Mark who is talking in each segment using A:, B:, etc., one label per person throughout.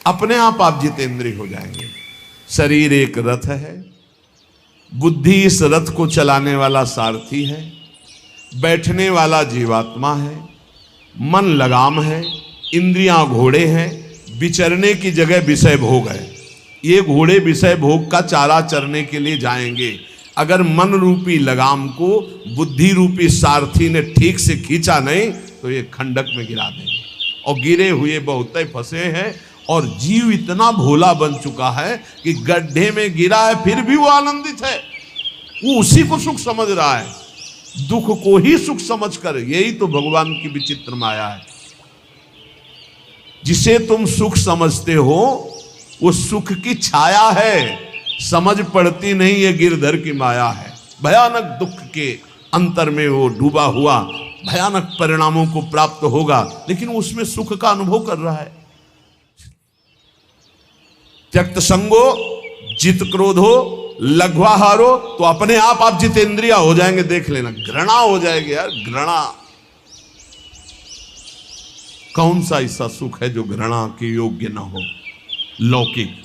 A: अपने आप जितेंद्रिय हो जाएंगे। शरीर एक रथ है, बुद्धि इस रथ को चलाने वाला सारथी है, बैठने वाला जीवात्मा है, मन लगाम है, इंद्रियां घोड़े हैं, विचरने की जगह विषय भोग है। ये घोड़े विषय भोग का चारा चरने के लिए जाएंगे। अगर मन रूपी लगाम को बुद्धि रूपी सारथी ने ठीक से खींचा नहीं तो ये खंडक में गिरा देंगे। और गिरे हुए बहुत फंसे हैं, और जीव इतना भोला बन चुका है कि गड्ढे में गिरा है फिर भी वो आनंदित है, वो उसी को सुख समझ रहा है, दुख को ही सुख समझकर। यही तो भगवान की विचित्र माया है। जिसे तुम सुख समझते हो वो सुख की छाया है, समझ पड़ती नहीं, ये गिरधर की माया है। भयानक दुख के अंतर में वो डूबा हुआ भयानक परिणामों को प्राप्त होगा, लेकिन उसमें सुख का अनुभव कर रहा है। त्यक्त संगो जित क्रोधो लघ्वाहारो, तो अपने आप जितेंद्रिया हो जाएंगे। देख लेना, घृणा हो जाएगी यार, घृणा। कौन सा ऐसा सुख है जो घृणा के योग्य ना हो? लौकिक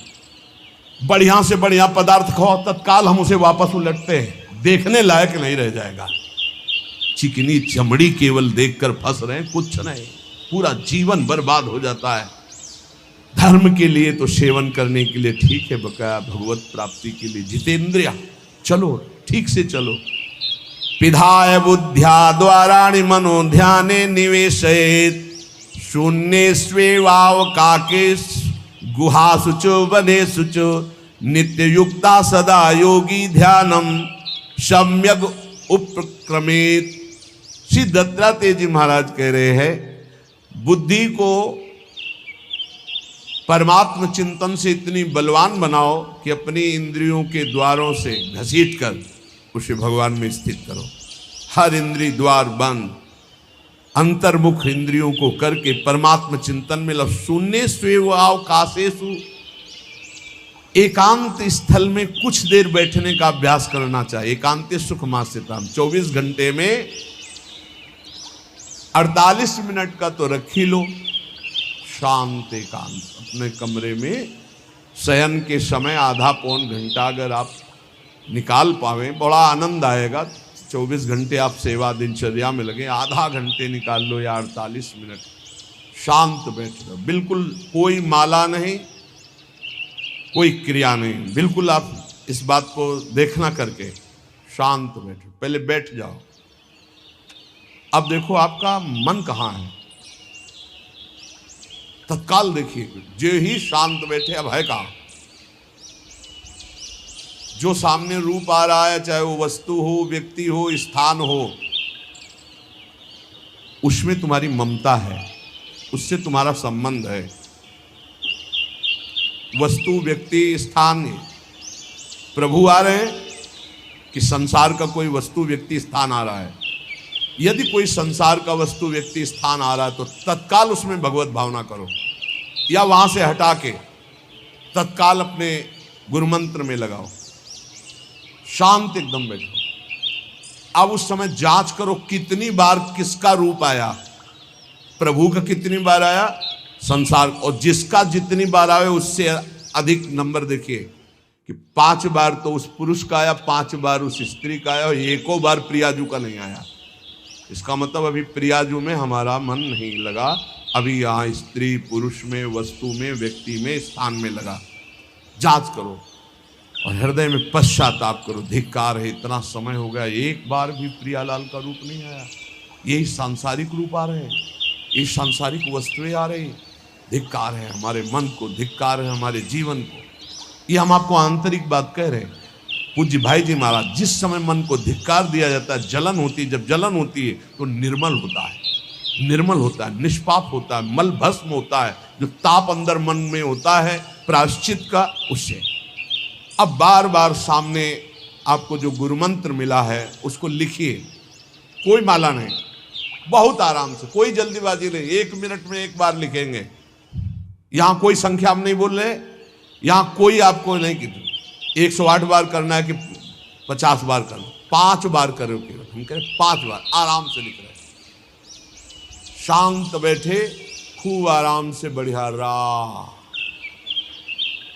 A: बढ़िया से बढ़िया पदार्थ खाओ, तत्काल हम उसे वापस उलटते हैं, देखने लायक नहीं रह जाएगा। चिकनी चमड़ी केवल देखकर फंस रहे हैं, कुछ नहीं, पूरा जीवन बर्बाद हो जाता है। धर्म के लिए तो सेवन करने के लिए ठीक है, बकाया भगवत प्राप्ति के लिए जितेंद्रिया चलो, ठीक से चलो। पिधाय बुद्ध्या द्वाराणि मनो ध्याने निवेशयेत्, शून्ये स्वेवावकाके गुहा सुचो वने सुचो, नित्य युक्ता सदा योगी ध्यानम सम्यक उपक्रमेत। श्री दत्तात्रेय जी महाराज कह रहे हैं, बुद्धि को परमात्म चिंतन से इतनी बलवान बनाओ कि अपनी इंद्रियों के द्वारों से घसीट कर उसे भगवान में स्थित करो। हर इंद्रिय द्वार बंद, अंतर्मुख इंद्रियों को करके परमात्म चिंतन में लग। शून्य स्वेवावकाशेषु, एकांत स्थल में कुछ देर बैठने का अभ्यास करना चाहिए। एकांत सुख मास्यताम, 24 घंटे में 48 मिनट का तो रख ही लो शांत एकांत। अपने कमरे में शयन के समय आधा पौन घंटा अगर आप निकाल पावे, बड़ा आनंद आएगा। 24 घंटे आप सेवा दिनचर्या में लगे, आधा घंटे निकाल लो या 48 मिनट शांत बैठ लो। बिल्कुल कोई माला नहीं, कोई क्रिया नहीं, बिल्कुल आप इस बात को देखना करके शांत बैठो। पहले बैठ जाओ। अब देखो आपका मन कहाँ है, तत्काल देखिए। जो ही शांत बैठे, अब है कहाँ? जो सामने रूप आ रहा है, चाहे वो वस्तु हो, व्यक्ति हो, स्थान हो, उसमें तुम्हारी ममता है, उससे तुम्हारा संबंध है। वस्तु, व्यक्ति, स्थान, प्रभु आ रहे हैं कि संसार का कोई वस्तु, व्यक्ति, स्थान आ रहा है? यदि कोई संसार का वस्तु, व्यक्ति, स्थान आ रहा है तो तत्काल उसमें भगवत भावना करो, या वहां से हटा के तत्काल अपने गुरुमंत्र में लगाओ। शांत एकदम बैठो। अब उस समय जांच करो कितनी बार किसका रूप आया। प्रभु का कितनी बार आया, संसार, और जिसका जितनी बार आए उससे अधिक नंबर देखिए कि 5 बार तो उस पुरुष का आया, 5 बार उस स्त्री का आया, और एको बार प्रियाजू का नहीं आया। इसका मतलब अभी प्रियाजू में हमारा मन नहीं लगा, अभी यहाँ स्त्री पुरुष में, वस्तु में, व्यक्ति में, स्थान में लगा। जांच करो और हृदय में पश्चाताप करो। धिक्कार है, इतना समय हो गया, एक बार भी प्रियालाल का रूप नहीं आया। यही सांसारिक रूप आ रहे हैं, ये सांसारिक वस्तुएं आ रही। धिक्कार है हमारे मन को, धिक्कार है हमारे जीवन को। ये हम आपको आंतरिक बात कह रहे हैं। पूज्य भाई जी महाराज, जिस समय मन को धिक्कार दिया जाता है, जलन होती है, जब जलन होती है तो निर्मल होता है, निर्मल होता है, निष्पाप होता है, मल भस्म होता है। जो ताप अंदर मन में होता है प्रायश्चित का, उससे अब बार बार सामने आपको जो गुरुमंत्र मिला है उसको लिखिए। कोई माला नहीं, बहुत आराम से, कोई जल्दीबाजी नहीं, 1 मिनट में एक बार लिखेंगे। यहां कोई संख्या हम नहीं बोल रहे, यहां कोई आपको नहीं कि 108 बार करना है कि 50 बार करना, 5 बार करो केवल। हम कह रहे 5 बार आराम से लिख रहे हैं। शांत बैठे, खूब आराम से बढ़िया रा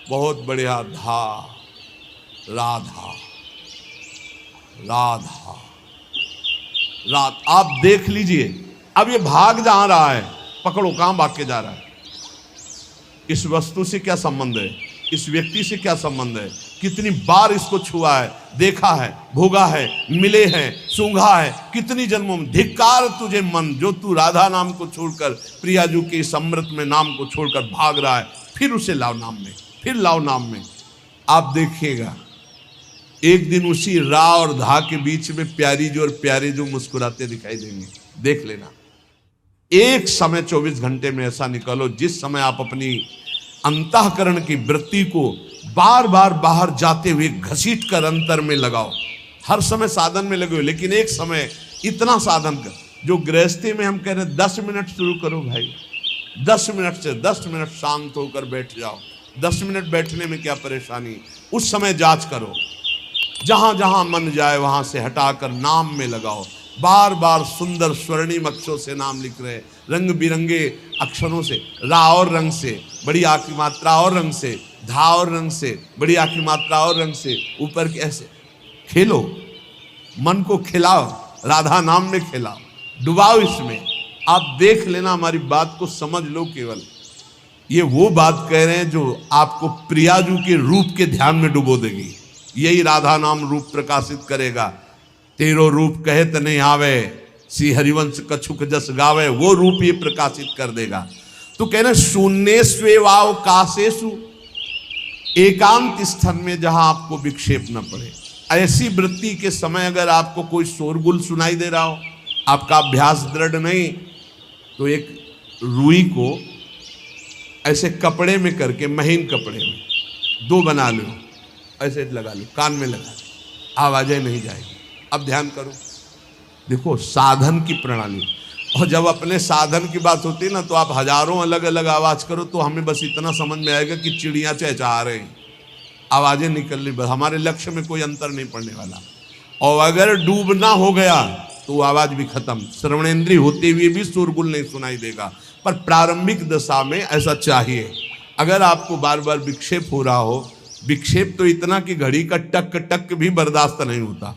A: बहुत बढ़िया, धा, राधा, राधा, रात। आप देख लीजिए, अब ये भाग जहां रहा है, पकड़ो कहां भाग के जा रहा है। इस वस्तु से क्या संबंध है, इस व्यक्ति से क्या संबंध है, कितनी बार इसको छुआ है, देखा है, भोगा है, मिले हैं, सूंघा है, कितनी जन्मों में। धिक्कार तुझे मन, जो तू राधा नाम को छोड़कर, प्रियाजू के इस अमृत में नाम को छोड़कर भाग रहा है, फिर उसे लाओ नाम में, फिर लाओ नाम में। आप देखिएगा एक दिन उसी रा और धा के बीच में प्यारी जो और प्यारे जो मुस्कुराते दिखाई देंगे। देख लेना, एक समय 24 घंटे में ऐसा निकालो जिस समय आप अपनी अंतःकरण की वृत्ति को बार बार बाहर जाते हुए घसीट कर अंतर में लगाओ। हर समय साधन में लगे हो, लेकिन एक समय इतना साधन कर, जो गृहस्थी में हम कह रहे हैं 10 मिनट शुरू करो भाई, 10 मिनट से 10 मिनट शांत होकर बैठ जाओ। 10 मिनट बैठने में क्या परेशानी, उस समय जांच करो, जहां जहां मन जाए वहां से हटाकर नाम में लगाओ। बार बार सुंदर स्वर्णिम अक्षरों से नाम लिख रहे, रंग बिरंगे अक्षरों से, रा और रंग से, बड़ी आखी मात्रा और रंग से, धा और रंग से, बड़ी आखी मात्रा और रंग से, ऊपर के ऐसे खेलो, मन को खिलाओ, राधा नाम में खिलाओ, डुबाओ इसमें। आप देख लेना, हमारी बात को समझ लो। केवल ये वो बात कह रहे हैं जो आपको प्रियाजू के रूप के ध्यान में डुबो देगी। यही राधा नाम रूप प्रकाशित करेगा। तेरो रूप कहे त नहीं आवे, सी हरिवंश कछुक जस गावे, वो रूप ये प्रकाशित कर देगा। तो कह रहे शून्य स्वेवाव काशेषु, एकांत स्थान में जहां आपको विक्षेप न पड़े। ऐसी वृत्ति के समय अगर आपको कोई शोरगुल सुनाई दे रहा हो, आपका अभ्यास दृढ़ नहीं, तो एक रुई को ऐसे कपड़े में करके, महीन कपड़े में 2 बना लो, ऐसे लगा लो, कान में लगा लो, आवाजें नहीं जाएगी। अब ध्यान करो, देखो साधन की प्रणाली। और जब अपने साधन की बात होती है ना, तो आप हजारों अलग अलग आवाज करो तो हमें बस इतना समझ में आएगा कि चिड़ियाँ चहचहा रहे हैं, आवाजें निकल रही, बस हमारे लक्ष्य में कोई अंतर नहीं पड़ने वाला। और अगर डूबना हो गया तो आवाज भी खत्म, श्रवणेंद्रिय होते हुए भी शोरगुल नहीं सुनाई देगा। पर प्रारंभिक दशा में ऐसा चाहिए। अगर आपको बार बार विक्षेप हो रहा हो, विक्षेप तो इतना कि घड़ी का टक टक भी बर्दाश्त नहीं होता,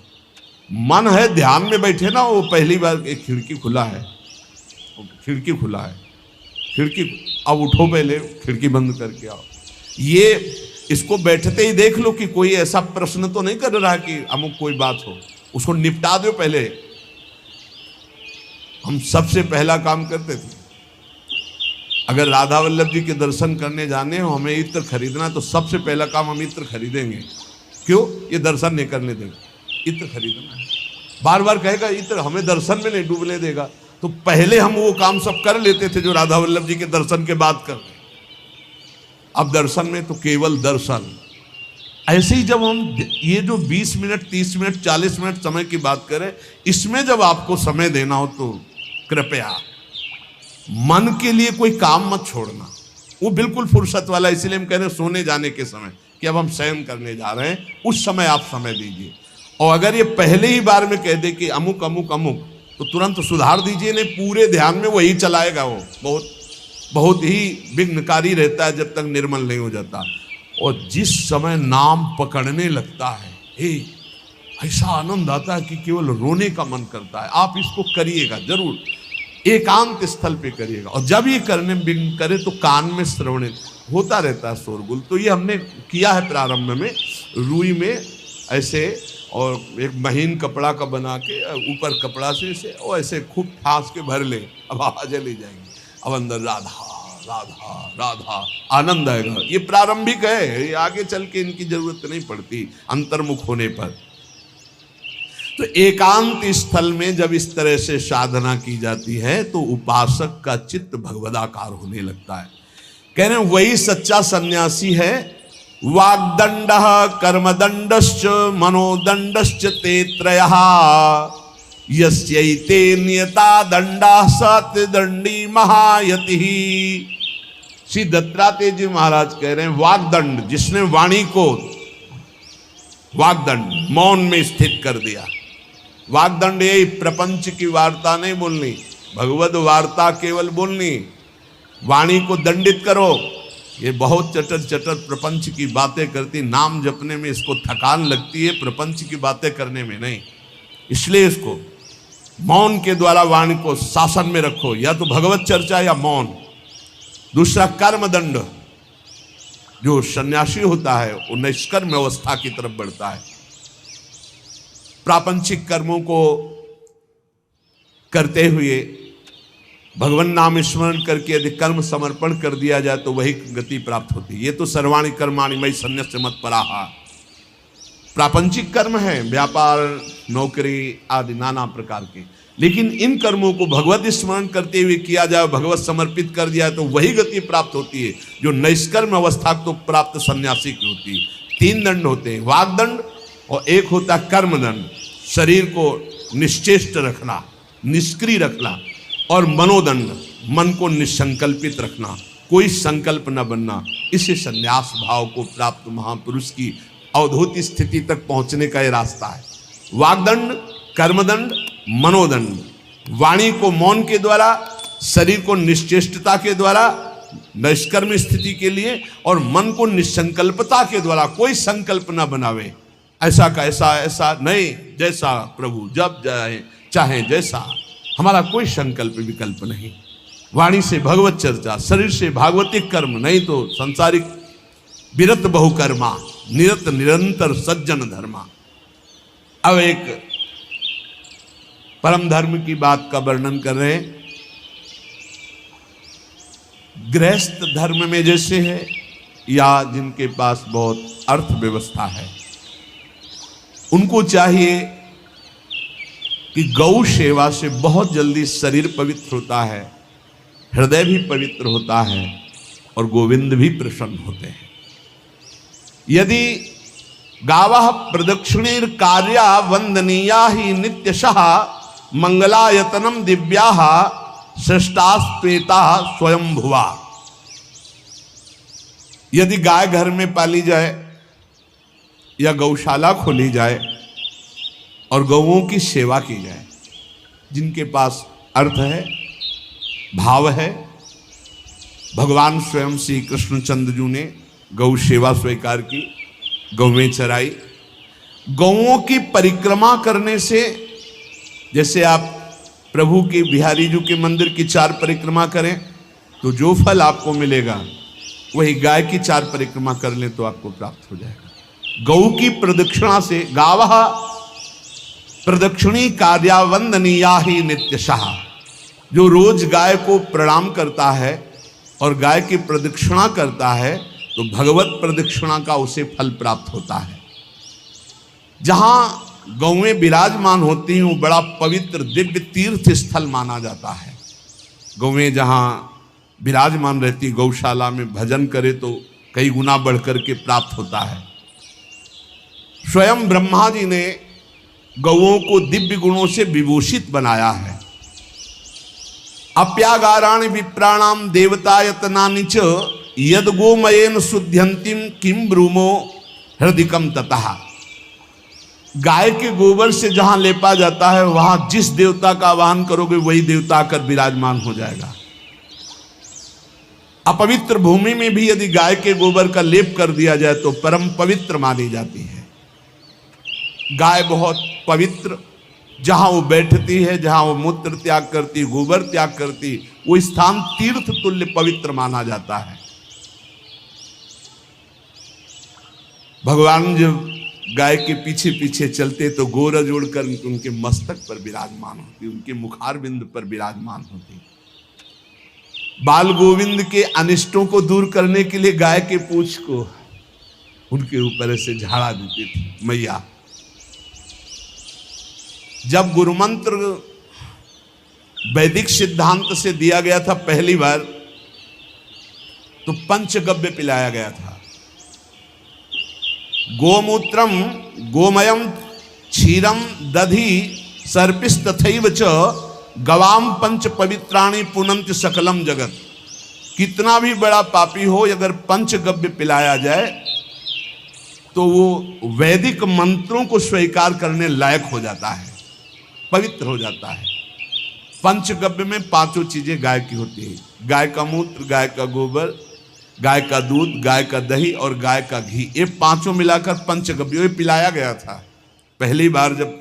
A: मन है ध्यान में बैठे ना, वो पहली बार एक खिड़की खुला है, खिड़की खुला है, खिड़की, अब उठो, पहले खिड़की बंद करके आओ। ये इसको बैठते ही देख लो कि कोई ऐसा प्रश्न तो नहीं कर रहा कि अमुक कोई बात हो, उसको निपटा दो पहले। हम सबसे पहला काम करते थे, अगर राधा वल्लभ जी के दर्शन करने जाने हो, हमें इत्र खरीदना, तो सबसे पहला काम हम इत्र खरीदेंगे। क्यों? ये दर्शन नहीं करने देगा, इत्र खरीदना है। बार बार कहेगा इत्र हमें दर्शन में नहीं डूबने देगा, तो पहले हम वो काम सब कर लेते थे जो राधा वल्लभ जी के दर्शन के बाद कर। अब दर्शन में तो केवल दर्शन। ऐसे ही जब हम ये जो 20 मिनट, 30 मिनट, 40 मिनट समय की बात करें, इसमें जब आपको समय देना हो तो कृपया मन के लिए कोई काम मत छोड़ना, वो बिल्कुल फुर्सत वाला। इसलिए हम कह रहे हैं सोने जाने के समय कि अब हम शयन करने जा रहे हैं, उस समय आप समय दीजिए। और अगर ये पहले ही बार में कह दे कि अमुक अमुक अमुक, तो तुरंत सुधार दीजिए, नहीं पूरे ध्यान में वही चलाएगा। वो बहुत बहुत ही विघ्नकारी रहता है जब तक निर्मल नहीं हो जाता। और जिस समय नाम पकड़ने लगता है, ऐसा आनंद आता है कि केवल रोने का मन करता है। आप इसको करिएगा जरूर, एकांत स्थल पे करिएगा। और जब ये करने विघ्न करे तो कान में श्रवण होता रहता है शोरगुल। तो ये हमने किया है प्रारंभ में, रुई में ऐसे, और एक महीन कपड़ा का बना के ऊपर कपड़ा से इसे और ऐसे खूब ठास के भर ले, अब आवाजें ले जाएंगी। अब अंदर राधा राधा राधा आनंद आएगा। ये प्रारंभिक है, ये आगे चल के इनकी जरूरत नहीं पड़ती अंतर्मुख होने पर। तो एकांत स्थल में जब इस तरह से साधना की जाती है तो उपासक का चित्त भगवदाकार होने लगता है। कह रहे हैं वही सच्चा सन्यासी है। वाग्दंड कर्मदंडश्च मनोदंडश्च ते त्रयः यस्यैते नियता दंडा सत्यदंडी महायतिः। श्री दत्तात्रेय जी महाराज कह रहे हैं वाग्दंड, जिसने वाणी को वाग्दंड मौन में स्थित कर दिया। वाग्दंड यही प्रपंच की वार्ता नहीं बोलनी, भगवद वार्ता केवल बोलनी। वाणी को दंडित करो, ये बहुत चटर चटर प्रपंच की बातें करती, नाम जपने में इसको थकान लगती है, प्रपंच की बातें करने में नहीं। इसलिए इसको मौन के द्वारा वाणी को शासन में रखो, या तो भगवत चर्चा या मौन। दूसरा कर्मदंड, जो सन्यासी होता है वो निष्कर्म अवस्था की तरफ बढ़ता है। प्रापंचिक कर्मों को करते हुए भगवान नाम स्मरण करके यदि कर्म समर्पण कर दिया जाए तो वही गति प्राप्त होती है। ये तो सर्वाणि कर्माणि मयि सन्न्यस्य मत्पराः प्रापंचिक कर्म है, व्यापार, नौकरी आदि नाना प्रकार के। लेकिन इन कर्मों को भगवत स्मरण करते हुए किया जाए, भगवत समर्पित कर दिया तो वही गति प्राप्त होती है जो निष्कर्म अवस्था को प्राप्त सन्यासी की होती है। 3 दंड होते हैं, वागदंड और एक होता है कर्मदंड, शरीर को निश्चेष्ट रखना, निष्क्रिय रखना, और मनोदंड, मन को निसंकल्पित रखना, कोई संकल्प न बनना। इसे संन्यास भाव को प्राप्त महापुरुष की अवधूत स्थिति तक पहुंचने का यह रास्ता है। वागदंड, कर्मदंड, मनोदंड, वाणी को मौन के द्वारा, शरीर को निश्चेष्टता के द्वारा निष्कर्म स्थिति के लिए, और मन को निसंकल्पता के द्वारा, कोई संकल्प न बनावे, ऐसा का ऐसा, ऐसा नहीं, जैसा प्रभु जब चाहे जैसा, हमारा कोई संकल्प विकल्प नहीं। वाणी से भगवत चर्चा, शरीर से भागवतिक कर्म, नहीं तो सांसारिक विरत बहुकर्मा, निरत निरंतर सज्जन धर्मा। अब एक परम धर्म की बात का वर्णन कर रहे हैं। गृहस्थ धर्म में जैसे है, या जिनके पास बहुत अर्थव्यवस्था है, उनको चाहिए कि गौ सेवा से बहुत जल्दी शरीर पवित्र होता है, हृदय भी पवित्र होता है, और गोविंद भी प्रसन्न होते हैं। यदि गावः प्रदक्षिणीर कार्या वंदनीया ही नित्यशः मंगलायतनम दिव्याः श्रेष्ठास्पेता स्वयं भुवा। यदि गाय घर में पाली जाए या गौशाला खोली जाए और गौओं की सेवा की जाए, जिनके पास अर्थ है, भाव है, भगवान स्वयं श्री कृष्णचंद्र जी ने गौ सेवा स्वीकार की, गौवें चराई। गौओं की परिक्रमा करने से, जैसे आप प्रभु के बिहारी जी के मंदिर की 4 परिक्रमा करें तो जो फल आपको मिलेगा, वही गाय की 4 परिक्रमा कर लें तो आपको प्राप्त हो जाएगा। गौ की प्रदक्षिणा से, गावः प्रदक्षिणी कार्या वंदनीया ही नित्यशः, जो रोज गाय को प्रणाम करता है और गाय की प्रदक्षिणा करता है तो भगवत प्रदक्षिणा का उसे फल प्राप्त होता है। जहां गौएं विराजमान होती हैं वो बड़ा पवित्र दिव्य तीर्थ स्थल माना जाता है। गौएं जहां विराजमान रहती, गौशाला में भजन करे तो कई गुना बढ़कर के प्राप्त होता है। स्वयं ब्रह्मा जी ने गौओं को दिव्य गुणों से विभूषित बनाया है। अप्यागाराणि विप्राणाम देवतायतनानि च यद गोमयेन शुद्ध्यंतिम किम ब्रूमो हृदिकम ततः। गाय के गोबर से जहां लेपा जाता है, वहां जिस देवता का आवाहन करोगे वही देवता आकर विराजमान हो जाएगा। अपवित्र भूमि में भी यदि गाय के गोबर का लेप कर दिया जाए तो परम पवित्र मानी जाती है। गाय बहुत पवित्र, जहां वो बैठती है, जहां वो मूत्र त्याग करती, गोबर त्याग करती, वो स्थान तीर्थ तुल्य पवित्र माना जाता है। भगवान जब गाय के पीछे पीछे चलते तो गोरज उड़कर उनके मस्तक पर विराजमान होती, उनके मुखार बिंद पर विराजमान होती। बाल गोविंद के अनिष्टों को दूर करने के लिए गाय के पूंछ को उनके ऊपर से झाड़ा देती थी मैया। जब गुरुमंत्र वैदिक सिद्धांत से दिया गया था पहली बार, तो पंचगव्य पिलाया गया था। गोमूत्रम गोमयम क्षीरम दधि सर्पिस्तथैव च गवाम पंच पवित्राणि पुनंत सकलम जगत। कितना भी बड़ा पापी हो, अगर पंचगव्य पिलाया जाए तो वो वैदिक मंत्रों को स्वीकार करने लायक हो जाता है, पवित्र हो जाता है। पंचगव्य में 5 चीजें गाय की होती है। गाय का मूत्र, गाय का गोबर, गाय का दूध, गाय का दही और गाय का घी, ये पांचों मिलाकर पंचगव्य पिलाया गया था। पहली बार जब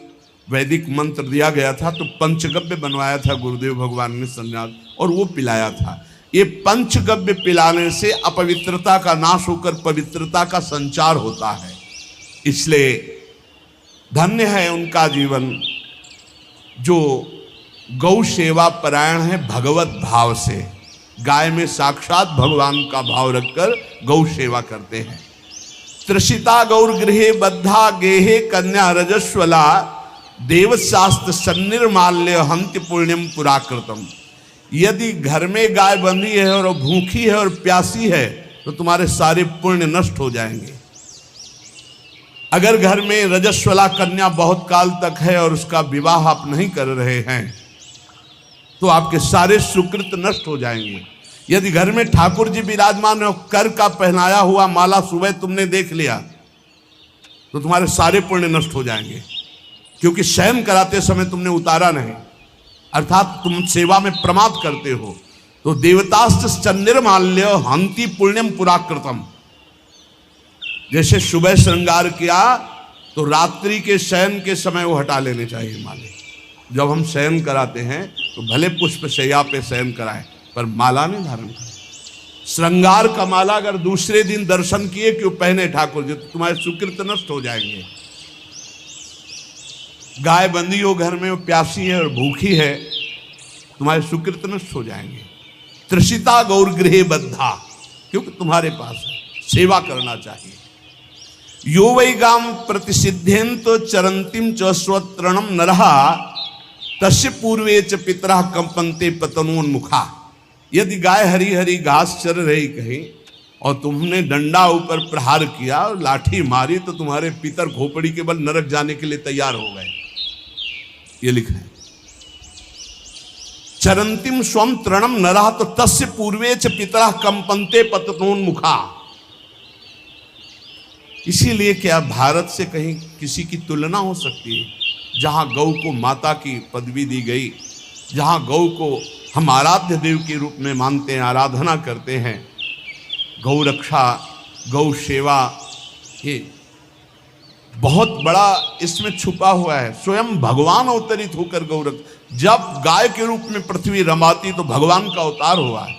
A: वैदिक मंत्र दिया गया था तो पंचगव्य बनवाया था गुरुदेव भगवान ने सन्यास, और वो पिलाया था। ये पंचगव्य पिलाने से अपवित्रता का नाश होकर पवित्रता का संचार होता है। इसलिए धन्य है उनका जीवन जो गौ सेवा परायण है भगवत भाव से, गाय में साक्षात भगवान का भाव रखकर गौ सेवा करते हैं। त्रिषिता गौर गृहे बद्धा गेहे कन्या रजस्वला देवशास्त्र सन्निर्माल्य हंति पुण्यम पुराकृतम। यदि घर में गाय बंधी है और भूखी है और प्यासी है तो तुम्हारे सारे पुण्य नष्ट हो जाएंगे। अगर घर में रजस्वला कन्या बहुत काल तक है और उसका विवाह आप नहीं कर रहे हैं तो आपके सारे सुकृत नष्ट हो जाएंगे। यदि घर में ठाकुर जी विराजमान है, कर का पहनाया हुआ माला सुबह तुमने देख लिया तो तुम्हारे सारे पुण्य नष्ट हो जाएंगे, क्योंकि शयन कराते समय तुमने उतारा नहीं, अर्थात तुम सेवा में प्रमाद करते हो। तो देवतास्त्र सन्निर्माल्य हंति पुण्यम पुराकृतम। जैसे सुबह श्रृंगार किया तो रात्रि के शयन के समय वो हटा लेने चाहिए माले। जब हम शयन कराते हैं तो भले पुष्प शैया पे शयन कराएं पर माला नहीं धारण करें। श्रृंगार का माला अगर दूसरे दिन दर्शन किए क्यों पहने ठाकुर जी तो तुम्हारे सुकृत नष्ट हो जाएंगे। गाय बंदी हो घर में, वो प्यासी है और भूखी है, तुम्हारे सुकृत नष्ट हो जाएंगे। त्रिषिता गौर गृहे बद्धा, क्योंकि तुम्हारे पास है, सेवा करना चाहिए। यो वै गाम प्रतिसिद्धेन्तो चरंतिम च स्वतरणम नरहा तस्य पूर्वे च पितरा कंपन्ते पतनोन्मुखा। यदि गाय हरी हरी घास चर रही कहीं और तुमने डंडा ऊपर प्रहार किया और लाठी मारी तो तुम्हारे पितर खोपड़ी के बल नरक जाने के लिए तैयार हो गए। ये लिखा है चरंतिम स्वम तृणम नरहा तो तस्य पूर्वे च पितरा कंपन्ते पतनोन्मुखा। इसीलिए क्या भारत से कहीं किसी की तुलना हो सकती है जहां गौ को माता की पदवी दी गई, जहां गौ को हम आराध्य देव के रूप में मानते हैं, आराधना करते हैं। गौ रक्षा, गौ सेवा, ये बहुत बड़ा इसमें छुपा हुआ है। स्वयं भगवान अवतरित होकर गौ रक्षा, जब गाय के रूप में पृथ्वी रमाती तो भगवान का अवतार हुआ है।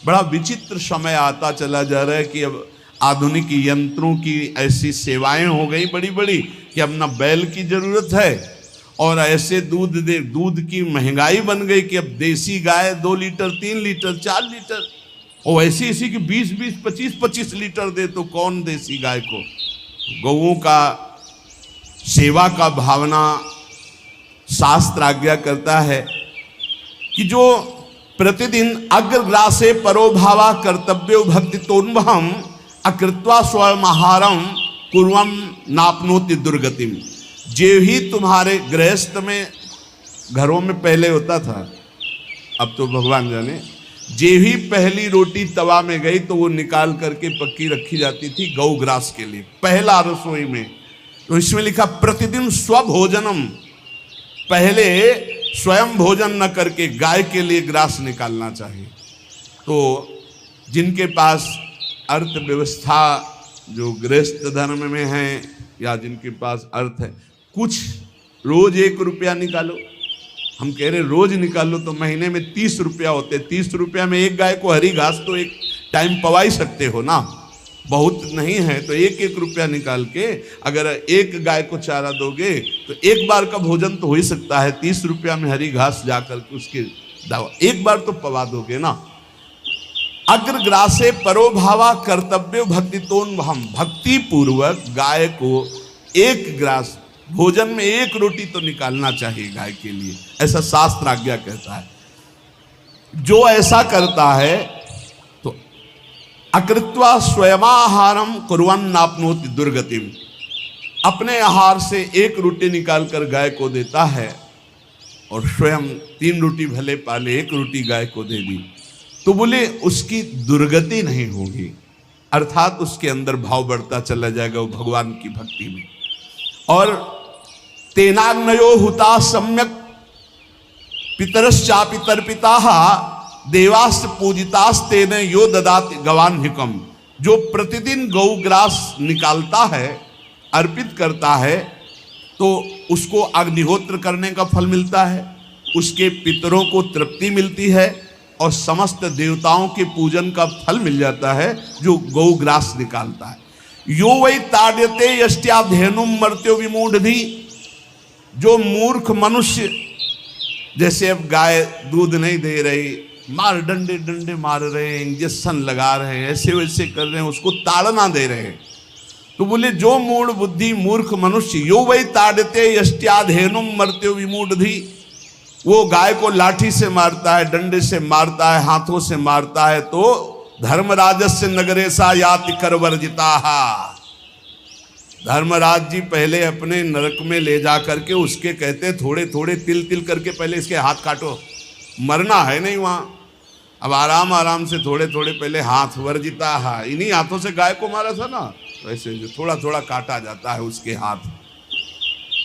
A: बड़ा विचित्र समय आता चला जा रहा है कि अब आधुनिक यंत्रों की ऐसी सेवाएं हो गई बड़ी बड़ी कि अब ना बैल की जरूरत है और ऐसे दूध की महंगाई बन गई कि अब देसी गाय 2 लीटर 3 लीटर 4 लीटर और ऐसी ऐसी कि 20-20 25-25 लीटर दे तो कौन देसी गाय को। गौओं का सेवा का भावना शास्त्र आज्ञा करता है कि जो प्रतिदिन अग्रग्रासे परोभावा कर्तव्यो भक्ति तोन्वहम अकृत्वा स्वयंहारम कुर्वम नापनोति दुर्गतिम। जे ही तुम्हारे गृहस्थ में घरों में पहले होता था, अब तो भगवान जाने, जे ही पहली रोटी तवा में गई तो वो निकाल करके पक्की रखी जाती थी गौग्रास के लिए, पहला रसोई में। तो इसमें लिखा प्रतिदिन स्वभोजनम, पहले स्वयं भोजन न करके गाय के लिए ग्रास निकालना चाहिए। तो जिनके पास अर्थव्यवस्था जो गृहस्थ धर्म में है या जिनके पास अर्थ है, कुछ रोज 1 रुपया निकालो। हम कह रहे रोज निकालो तो महीने में 30 रुपया होते। 30 रुपया में एक गाय को हरी घास तो एक टाइम पवा ही सकते हो ना, बहुत नहीं है तो 1-1 रुपया निकाल के अगर एक गाय को चारा दोगे तो एक बार का भोजन तो हो ही सकता है। 30 रुपया में हरी घास जाकर के उसके दावा एक बार तो पवा दोगे ना। अग्रग्रासे परोभावा कर्तव्य भक्ति तोन्वहम, भक्ति पूर्वक गाय को 1 ग्रास भोजन में 1 रोटी तो निकालना चाहिए गाय के लिए, ऐसा शास्त्र आज्ञा कहता है। जो ऐसा करता है तो अकृत्वा स्वयमाहारम कुर्वन् नाप्नोति दुर्गतिम, अपने आहार से 1 रोटी निकालकर गाय को देता है और स्वयं 3 रोटी भले पाले 1 रोटी गाय को दे दी तो बोले उसकी दुर्गति नहीं होगी, अर्थात उसके अंदर भाव बढ़ता चला जाएगा वो भगवान की भक्ति में। और तेनाग्नयो हुता सम्यक पितरश्चापि तर्पिताः देवास पूजितास्ते ने यो ददात गवान्हिकम, जो प्रतिदिन गौग्रास निकालता है, अर्पित करता है, तो उसको अग्निहोत्र करने का फल मिलता है, उसके पितरों को तृप्ति मिलती है और समस्त देवताओं के पूजन का फल मिल जाता है जो गौग्रास निकालता है। यो वै ताड्यते यष्ट्याधेनुम मर्त्यो विमूढ़धि, जो मूर्ख मनुष्य, जैसे अब गाय दूध नहीं दे रही, मार डंडे डंडे मार रहे हैं, इंजेक्शन लगा रहे हैं, ऐसे वैसे कर रहे हैं, उसको ताड़ना दे रहे हैं, तो बोले जो मूढ़ बुद्धि मूर्ख मनुष्य, यो वै ताड़ते यष्ट्याधेनुम मर्त्यो विमूढ़धि, वो गाय को लाठी से मारता है, डंडे से मारता है, हाथों से मारता है, तो धर्मराजस्य नगरेशा याति करवर्जिताहा, धर्मराज जी पहले अपने नरक में ले जा करके उसके कहते थोड़े थोड़े तिल तिल करके पहले इसके हाथ काटो, मरना है नहीं वहां, अब आराम आराम से थोड़े थोड़े पहले हाथ वर्जिताहा, इन्हीं हाथों से गाय को मारा था ना, वैसे जो थोड़ा थोड़ा काटा जाता है उसके हाथ,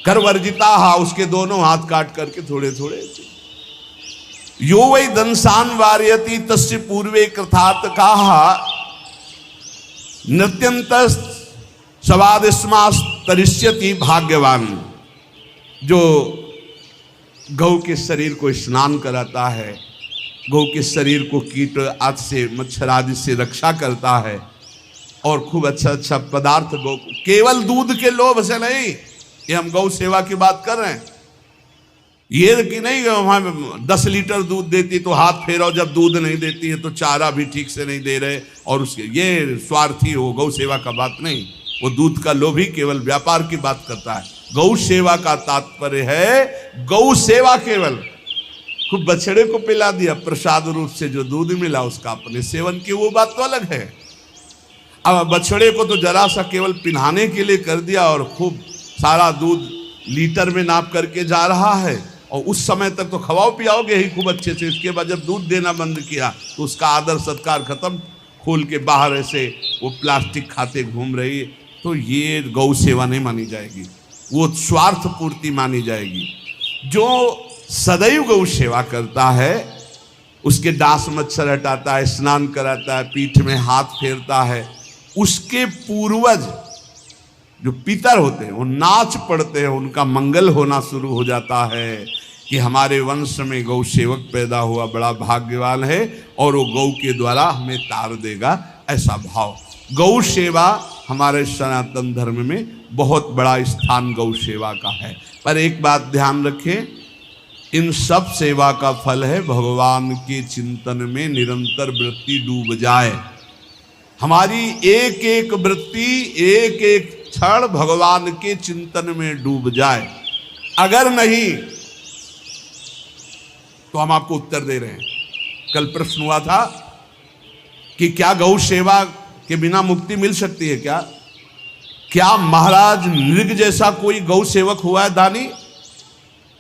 A: कर वर्जिता हा, उसके दोनों हाथ काट करके थोड़े थोड़े। यो वै दंसान वार्यति तस्य पूर्वे कृतार्थ काहा, नृत्यंत सवादिस्मास तरिष्यति भाग्यवान, जो गौ के शरीर को स्नान कराता है, गौ के शरीर को कीट आदि से मच्छर आदि से रक्षा करता है और खूब अच्छा अच्छा पदार्थ गौ, केवल दूध के लोभ से नहीं, ये हम गौ सेवा की बात कर रहे हैं, ये कि नहीं वहां 10 लीटर दूध देती तो हाथ फेरो, जब दूध नहीं देती है तो चारा भी ठीक से नहीं दे रहे, और उसके ये स्वार्थी हो, गौ सेवा का बात नहीं, वो दूध का लोभी केवल व्यापार की बात करता है। गौ सेवा का तात्पर्य है गौ सेवा, केवल खूब बछड़े को पिला दिया प्रसाद रूप से जो दूध मिला उसका अपने सेवन की, वो बात तो अलग है। अब बछड़े को तो जरा सा केवल पिन्हाने के लिए कर दिया और खूब सारा दूध लीटर में नाप करके जा रहा है, और उस समय तक तो खवाओ पियाओगे ही खूब अच्छे से, इसके बाद जब दूध देना बंद किया तो उसका आदर सत्कार खत्म, खोल के बाहर ऐसे वो प्लास्टिक खाते घूम रही है, तो ये गौ सेवा नहीं मानी जाएगी, वो स्वार्थ पूर्ति मानी जाएगी। जो सदैव गौ सेवा करता है, उसके डांस मच्छर हटाता है, स्नान कराता है, पीठ में हाथ फेरता है, उसके पूर्वज जो पितर होते हैं वो नाच पड़ते हैं, उनका मंगल होना शुरू हो जाता है कि हमारे वंश में गौ सेवक पैदा हुआ, बड़ा भाग्यवान है और वो गौ के द्वारा हमें तार देगा, ऐसा भाव। गौ सेवा हमारे सनातन धर्म में बहुत बड़ा स्थान गौ सेवा का है। पर एक बात ध्यान रखें, इन सब सेवा का फल है भगवान के चिंतन में निरंतर वृत्ति डूब जाए, हमारी एक एक वृत्ति एक एक क्षण भगवान के चिंतन में डूब जाए। अगर नहीं तो हम आपको उत्तर दे रहे हैं। कल प्रश्न हुआ था कि क्या गौ सेवा के बिना मुक्ति मिल सकती है क्या? क्या महाराज नृग जैसा कोई गौ सेवक हुआ है दानी?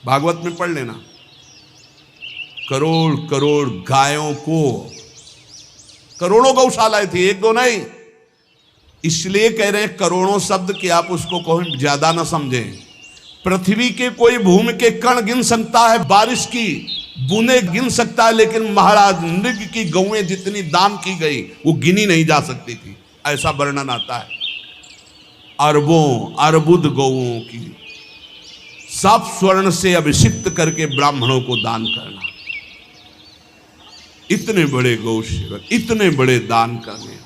A: भागवत में पढ़ लेना, करोड़ करोड़ गायों को, करोड़ों गौशालाएं थी, एक दो नहीं, इसलिए कह रहे हैं करोड़ों शब्द कि आप उसको कहीं ज्यादा ना समझें। पृथ्वी के कोई भूमि के कण गिन सकता है, बारिश की बूंदे गिन सकता है, लेकिन महाराज नृग की गौएं जितनी दान की गई वो गिनी नहीं जा सकती थी, ऐसा वर्णन आता है। अरबों अर्बुद गौओं की सब स्वर्ण से अभिषिक्त करके ब्राह्मणों को दान करना, इतने बड़े गौ सेवक, इतने बड़े दान करने,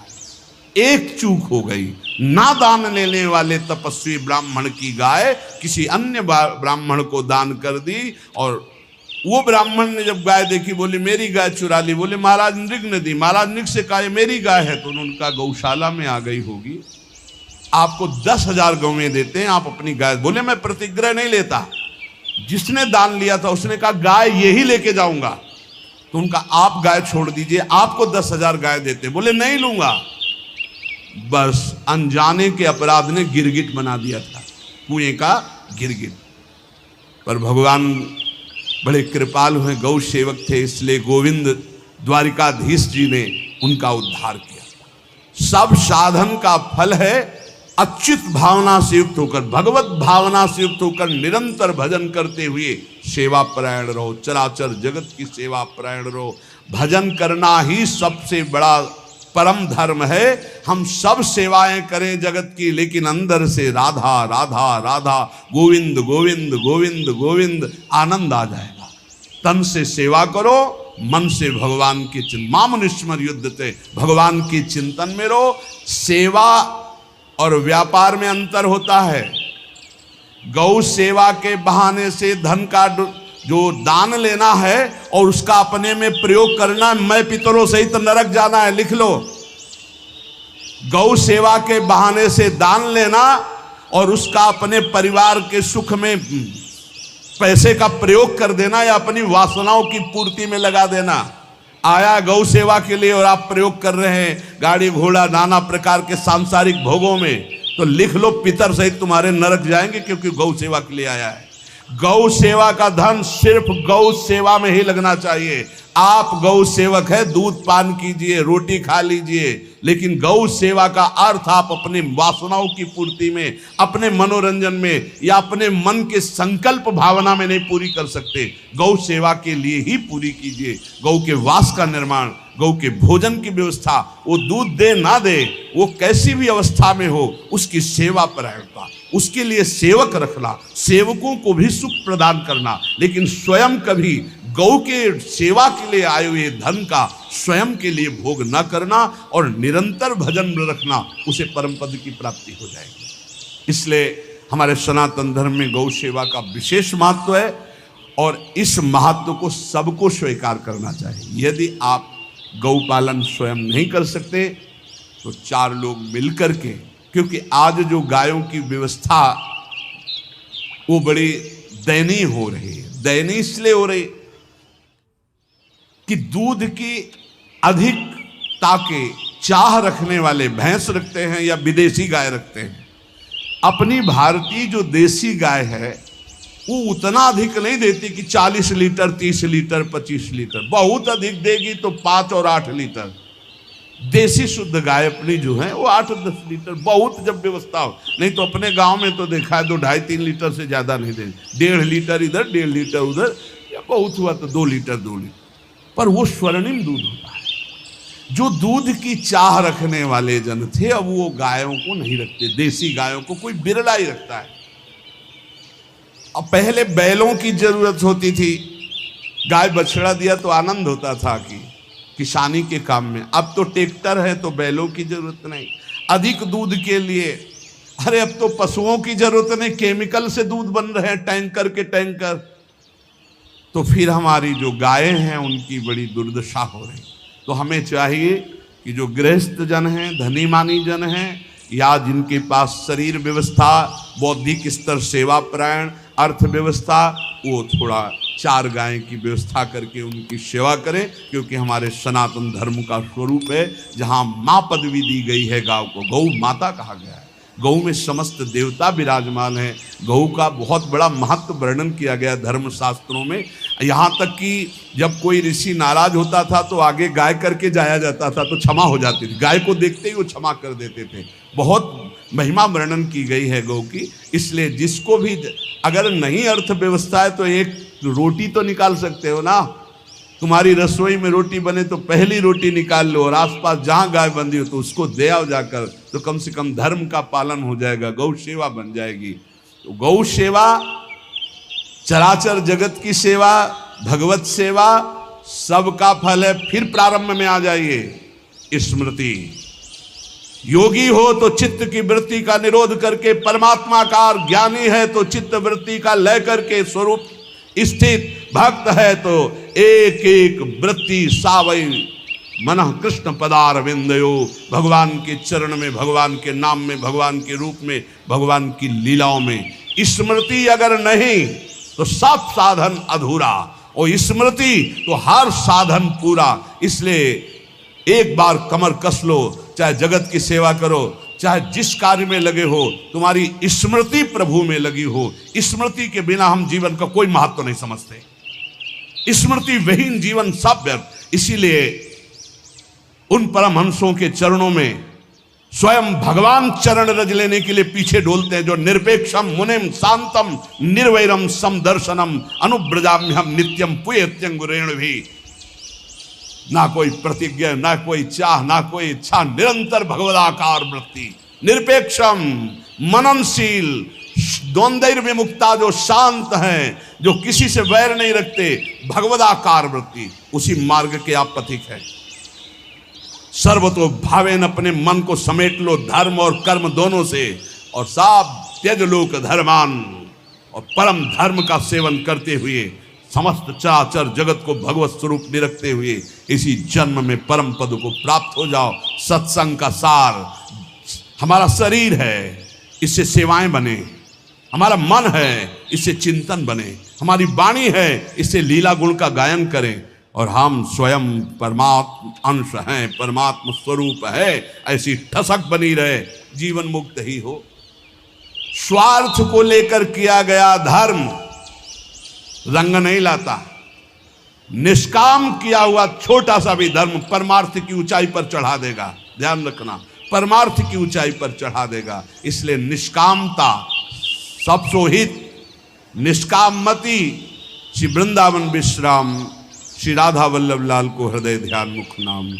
A: एक चूक हो गई, ना दान लेने वाले तपस्वी ब्राह्मण की गाय किसी अन्य ब्राह्मण को दान कर दी, और वो ब्राह्मण ने जब गाय देखी बोली मेरी गाय चुरा ली, बोले महाराज नृग ने दी। महाराज नृग से कहा मेरी गाय है, तो उनका गौशाला में आ गई होगी, आपको 10,000 गौएं देते हैं, आप अपनी गाय। बोले मैं प्रतिग्रह नहीं लेता, जिसने दान लिया था उसने कहा गाय यही लेके जाऊंगा, तो उनका आप गाय छोड़ दीजिए, आपको 10,000 गाय देते। बोले नहीं लूंगा। बस अनजाने के अपराध ने गिरगिट बना दिया था, कुएं का गिरगिट। पर भगवान बड़े कृपालु हैं, गौ सेवक थे, इसलिए गोविंद द्वारिकाधीश जी ने उनका उद्धार किया। सब साधन का फल है अच्युत भावना से युक्त होकर, भगवत भावना से युक्त होकर निरंतर भजन करते हुए सेवा परायण रहो, चराचर जगत की सेवा परायण रहो। भजन करना ही सबसे बड़ा परम धर्म है। हम सब सेवाएं करें जगत की, लेकिन अंदर से राधा राधा राधा, गोविंद गोविंद गोविंद गोविंद, आनंद आ जाएगा। तन से सेवा करो, मन से भगवान की चिंतन, मामुनिस्मर युद्धते, भगवान की चिंतन में रहो। सेवा और व्यापार में अंतर होता है। गौ सेवा के बहाने से धन का जो दान लेना है और उसका अपने में प्रयोग करना, मैं पितरों सहित नरक जाना है, लिख लो। गौ सेवा के बहाने से दान लेना और उसका अपने परिवार के सुख में पैसे का प्रयोग कर देना या अपनी वासनाओं की पूर्ति में लगा देना। आया गौ सेवा के लिए और आप प्रयोग कर रहे हैं गाड़ी घोड़ा नाना प्रकार के सांसारिक भोगों में, तो लिख लो पितर सहित तुम्हारे नरक जाएंगे, क्योंकि गौ सेवा के लिए आया है। गौ सेवा का धन सिर्फ गौ सेवा में ही लगना चाहिए। आप गौ सेवक है, दूध पान कीजिए, रोटी खा लीजिए, लेकिन गौ सेवा का अर्थ आप अपने वासनाओं की पूर्ति में, अपने मनोरंजन में या अपने मन के संकल्प भावना में नहीं पूरी कर सकते। गौ सेवा के लिए ही पूरी कीजिए। गौ के वास का निर्माण, गौ के भोजन की व्यवस्था, वो दूध दे ना दे, वो कैसी भी अवस्था में हो, उसकी सेवा परायणता, उसके लिए सेवक रखना, सेवकों को भी सुख प्रदान करना, लेकिन स्वयं कभी गौ के सेवा के लिए आए हुए धन का स्वयं के लिए भोग न करना और निरंतर भजन में रखना, उसे परम पद की प्राप्ति हो जाएगी। इसलिए हमारे सनातन धर्म में गौ सेवा का विशेष महत्व है और इस महत्व को सबको स्वीकार करना चाहिए। यदि आप गौ पालन स्वयं नहीं कर सकते तो 4 लोग मिलकर के, क्योंकि आज जो गायों की व्यवस्था वो बड़ी दयनीय हो रही है। दयनीय इसलिए हो रही कि दूध की अधिकता के चाह रखने वाले भैंस रखते हैं या विदेशी गाय रखते हैं। अपनी भारतीय जो देसी गाय है वो उतना अधिक नहीं देती कि 40 लीटर 30 लीटर 25 लीटर, बहुत अधिक देगी तो 5 और 8 लीटर। देसी शुद्ध गाय अपनी जो है वो 8-10 लीटर, बहुत जब व्यवस्था हो। नहीं तो अपने गांव में तो देखा है 2-2.5-3 लीटर से ज्यादा नहीं दे, 1.5 लीटर इधर 1.5 लीटर उधर, या बहुत हुआ तो 2 लीटर 2 लीटर, पर वो स्वर्णिम दूध होता है। जो दूध की चाह रखने वाले जन थे अब वो गायों को नहीं रखते, देसी गायों को कोई बिरला ही रखता है। अब पहले बैलों की जरूरत होती थी, गाय बछड़ा दिया तो आनंद होता था कि किसानी के काम में। अब तो ट्रैक्टर है तो बैलों की जरूरत नहीं। अधिक दूध के लिए अरे अब तो पशुओं की जरूरत नहीं, केमिकल से दूध बन रहे हैं, टैंकर के टैंकर। तो फिर हमारी जो गायें हैं उनकी बड़ी दुर्दशा हो रही। तो हमें चाहिए कि जो गृहस्थ जन हैं, धनी मानी जन हैं, या जिनके पास शरीर व्यवस्था, बौद्धिक स्तर सेवा परायण, अर्थव्यवस्था, वो थोड़ा 4 गाय की व्यवस्था करके उनकी सेवा करें, क्योंकि हमारे सनातन धर्म का स्वरूप है जहाँ माँ पदवी दी गई है गाँव को, गौ माता कहा गया है। गौ में समस्त देवता विराजमान है। गौ का बहुत बड़ा महत्व वर्णन किया गया धर्म शास्त्रों में। यहाँ तक कि जब कोई ऋषि नाराज होता था तो आगे गाय करके जाया जाता था तो क्षमा हो जाती थी। गाय को देखते ही वो क्षमा कर देते थे। बहुत महिमा वर्णन की गई है गौ की। इसलिए जिसको भी अगर नहीं अर्थव्यवस्था है तो एक रोटी तो निकाल सकते हो ना। तुम्हारी रसोई में रोटी बने तो पहली रोटी निकाल लो, और आसपास जहाँ गाय बंधी हो तो उसको दे आओ जाकर, तो कम से कम धर्म का पालन हो जाएगा, गौ सेवा बन जाएगी। तो गौ सेवा, चराचर जगत की सेवा, भगवत सेवा, सबका फल है। फिर प्रारंभ में आ जाइए स्मृति। योगी हो तो चित्त की वृत्ति का निरोध करके परमात्माकार, ज्ञानी है तो चित्त वृत्ति का लय करके स्वरूप स्थित, भक्त है तो एक एक वृत्ति सावई मनः कृष्ण पदार विंदयो। भगवान के चरण में, भगवान के नाम में, भगवान के रूप में, भगवान की लीलाओं में। स्मृति अगर नहीं तो सब साधन अधूरा, और स्मृति तो हर साधन पूरा। इसलिए एक बार कमर कस लो, चाहे जगत की सेवा करो, चाहे जिस कार्य में लगे हो, तुम्हारी स्मृति प्रभु में लगी हो। स्मृति के बिना हम जीवन का कोई महत्व नहीं समझते। स्मृति विहीन जीवन सब व्यर्थ। इसीलिए उन परमहंसों के चरणों में स्वयं भगवान चरण रज लेने के लिए पीछे डोलते हैं, जो निरपेक्षम मुनिम शांतम निर्वैरम समदर्शनम अनुब्रजाम्यहम नित्यम पुयत्यंगुरेण भी। ना कोई प्रतिज्ञा, ना कोई चाह, ना कोई इच्छा, निरंतर भगवदाकार वृत्ति, निरपेक्षम, मननशील, द्वंद्व विमुक्ता, जो शांत हैं, जो किसी से वैर नहीं रखते, भगवदाकार वृत्ति, उसी मार्ग के आप पथिक हैं। सर्वतो भावेन, अपने मन को समेट लो धर्म और कर्म दोनों से, और साब त्यज लोक धर्मान, और परम धर्म का सेवन करते हुए समस्त चराचर जगत को भगवत स्वरूप में रखते हुए इसी जन्म में परम पद को प्राप्त हो जाओ। सत्संग का सार हमारा शरीर है, इससे सेवाएं बने, हमारा मन है, इससे चिंतन बने, हमारी वाणी है, इससे लीला गुण का गायन करें, और हम स्वयं परमात्म अंश हैं, परमात्म स्वरूप है, ऐसी ठसक बनी रहे, जीवन मुक्त ही हो। स्वार्थ को लेकर किया गया धर्म रंग नहीं लाता, निष्काम किया हुआ छोटा सा भी धर्म परमार्थ की ऊंचाई पर चढ़ा देगा। ध्यान रखना, परमार्थ की ऊंचाई पर चढ़ा देगा। इसलिए निष्कामता सब सोहित, निष्कामति। श्री वृंदावन विश्राम, श्री राधा वल्लभ लाल को हृदय ध्यान मुख नाम।